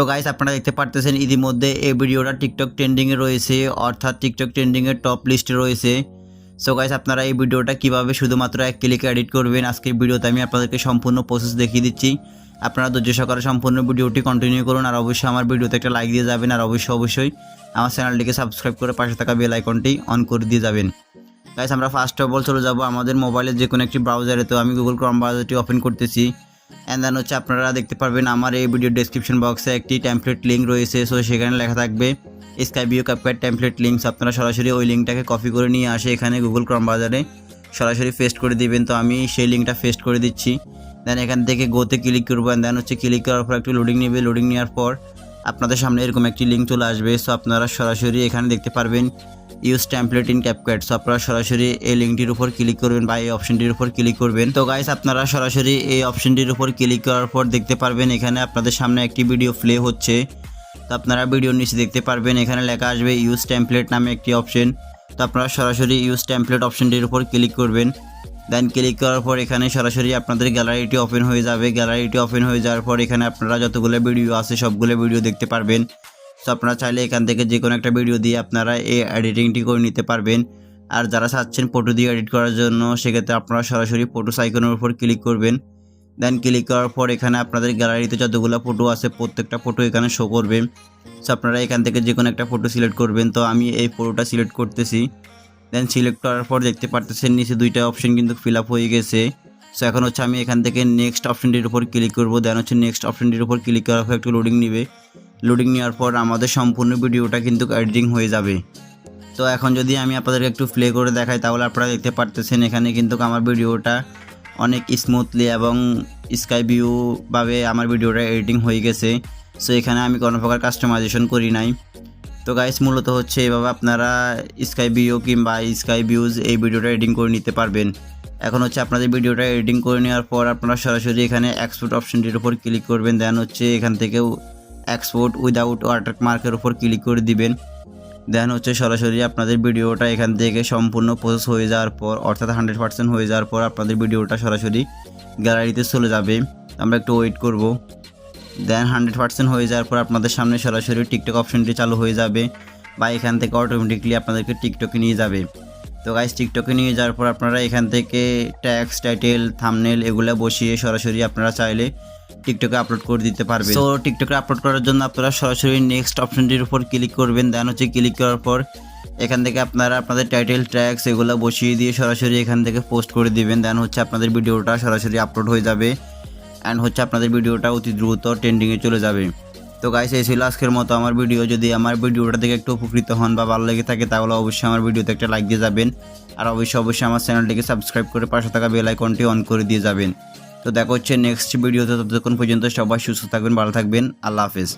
তো গাইস আপনারা দেখতে পারতেছেন ইতিমধ্যে এই ভিডিওটা টিকটক ট্রেন্ডিংয়ে রয়েছে, অর্থাৎ টিকটক ট্রেন্ডিংয়ের টপ লিস্টে রয়েছে। সো গাইস আপনারা এই ভিডিওটা কিভাবে শুধুমাত্র এক ক্লিকে এডিট করবেন আজকের ভিডিওতে আমি আপনাদেরকে সম্পূর্ণ প্রসেস দেখিয়ে দিচ্ছি। আপনারা ধৈর্য সহকারে সম্পূর্ণ ভিডিওটি কন্টিনিউ করুন, আর অবশ্যই আমার ভিডিওতে একটা লাইক দিয়ে যাবেন, আর অবশ্যই আমার চ্যানেলটিকে সাবস্ক্রাইব করে পাশে থাকা বেল আইকনটি অন করে দিয়ে যাবেন। গাইস আমরা ফার্স্ট অফ অল চলে যাব আমাদের মোবাইলের যে কোনো একটি ব্রাউজারে। তো আমি গুগল ক্রোম ব্রাউজারটি ওপেন করতেছি, অ্যান্ড দেন হচ্ছে আপনারা দেখতে পারবেন আমার এই ভিডিও ডেসক্রিপশন বক্সে একটি টেমপ্লেট লিঙ্ক রয়েছে। সো সেখানে লেখা থাকবে স্কাইবিও ক্যাপকাট টেমপ্লেট লিঙ্ক। আপনারা সরাসরি ওই লিঙ্কটাকে কপি করে নিয়ে আসে এখানে গুগল ক্রোম ব্রাউজারে সরাসরি পেস্ট করে দিবেন। তো আমি সেই লিঙ্কটা পেস্ট করে দিচ্ছি। দেন এখান থেকে গোতে ক্লিক করবো, অ্যান্ড দেন হচ্ছে ক্লিক করার পর একটু লোডিং নেবে। লোডিং নেওয়ার পর আপনাদের সামনে এরকম একটি লিঙ্ক চলে আসবে। সো আপনারা সরাসরি এখানে দেখতে পারবেন use template in CapCut. So আপনারা সরাসরি এই লিঙ্কটির উপর ক্লিক করবেন বা এই অপশনটির উপর ক্লিক করবেন। তো গাইস আপনারা সরাসরি এই অপশনটির উপর ক্লিক করার পর দেখতে পারবেন এখানে আপনাদের সামনে একটি ভিডিও প্লে হচ্ছে। তো আপনারা ভিডিওর নিচে দেখতে পারবেন এখানে লেখা আসবে ইউজ টেমপ্লেট নামে একটি অপশন। তো আপনারা সরাসরি ইউজ টেমপ্লেট অপশনটির উপর ক্লিক করবেন। দেন ক্লিক করার পর এখানে সরাসরি আপনাদের গ্যালারিটি ওপেন হয়ে যাবে। গ্যালারিটি ওপেন হয়ে যাওয়ার পর এখানে আপনারা যতগুলো ভিডিও আছে সবগুলো ভিডিও দেখতে পারবেন। তো আপনারা চাইলে এখান থেকে যে কোনো একটা ভিডিও দিয়ে আপনারা এই এডিটিংটি করে নিতে পারবেন। আর যারা চাচ্ছেন ফটো দিয়ে এডিট করার জন্য সেক্ষেত্রে আপনারা সরাসরি ফটোস আইকনের উপর ক্লিক করবেন। দেন ক্লিক করার পর এখানে আপনাদের গ্যালারিতে যতগুলো ফটো আছে প্রত্যেকটা ফটো এখানে শো করবে। সো আপনারা এখান থেকে যে কোনো একটা ফটো সিলেক্ট করবেন। তো আমি এই ফটোটা সিলেক্ট করতেছি। দেন সিলেক্ট করার পর দেখতে পারতেছেন নিচে দুইটা অপশন কিন্তু ফিল আপ হয়ে গেছে। সো এখন হচ্ছে আমি এখান থেকে নেক্সট অপশনটির উপর ক্লিক করব। দেন হচ্ছে নেক্সট অপশনটির উপর ক্লিক করার পর একটু লোডিং নেবে। লোডিং নেওয়ার পর আমাদের সম্পূর্ণ ভিডিওটা কিন্তু এডিটিং হয়ে যাবে। তো এখন যদি আমি আপনাদেরকে একটু প্লে করে দেখাই তাহলে আপনারা দেখতে পারতেছেন এখানে কিন্তু আমার ভিডিওটা অনেক স্মুথলি এবং স্কাই ভিউভাবে আমার ভিডিওটা এডিটিং হয়ে গেছে। সো এখানে আমি কোনো প্রকার কাস্টমাইজেশন করি নাই। তো গাইস মূলত হচ্ছে এভাবে আপনারা স্কাই ভিউ কিংবা স্কাই ভিউজ এই ভিডিওটা এডিটিং করে নিতে পারবেন। এখন হচ্ছে আপনাদের ভিডিওটা এডিটিং করে নেওয়ার পর আপনারা সরাসরি এখানে এক্সপোর্ট অপশনটির উপর ক্লিক করবেন। দেন হচ্ছে এখান থেকেও এক্সপোর্ট উইদাউট ওয়াটারমার্কের উপর ক্লিক করে দিবেন। দেন হচ্ছে সরাসরি আপনাদের ভিডিওটা এখান থেকে সম্পূর্ণ প্রসেস হয়ে যাওয়ার পর, অর্থাৎ 100% হয়ে যাওয়ার পর আপনাদের ভিডিওটা সরাসরি গ্যালারিতে চলে যাবে। আমরা একটু ওয়েট করব। দেন 100% হয়ে যাওয়ার পর আপনাদের সামনে সরাসরি টিকটক অপশনটি চালু হয়ে যাবে, বা এখান থেকে অটোমেটিকলি আপনাদেরকে টিকটকে নিয়ে যাবে। তো গাইস টিকটকে নিয়ে যাওয়ার পর আপনারা এখান থেকে ট্যাগস, টাইটেল, থাম্বনেল এগুলো বসিয়ে সরাসরি আপনারা চাইলে টিকটকে আপলোড করে দিতে পারবেন। তো টিকটকে আপলোড করার জন্য আপনারা সরাসরি নেক্সট অপশনটির উপর ক্লিক করবেন। দেন হচ্ছে ক্লিক করার পর এখান থেকে আপনারা আপনাদের টাইটেল, ট্যাগস এগুলো বসিয়ে দিয়ে সরাসরি এখান থেকে পোস্ট করে দিবেন। দেন হচ্ছে আপনাদের ভিডিওটা সরাসরি আপলোড হয়ে যাবে, অ্যান্ড হচ্ছে আপনাদের ভিডিওটা অতি দ্রুত ট্রেন্ডিংয়ে চলে যাবে। তো গাইস এই ছিল আজকের মতো আমার ভিডিও। যদি আমার ভিডিওটা থেকে একটু উপকৃত হন বা ভালো লেগে থাকে তাহলে অবশ্যই আমার ভিডিওতে একটা লাইক দিয়ে যাবেন, আর অবশ্যই আমার চ্যানেলটিকে সাবস্ক্রাইব করে পাশে থাকা বেল আইকনটি অন করে দিয়ে যাবেন। তো দেখা হচ্ছে নেক্সট ভিডিওতে। ততক্ষণ পর্যন্ত সবাই সুস্থ থাকবেন, ভালো থাকবেন। আল্লাহ হাফেজ।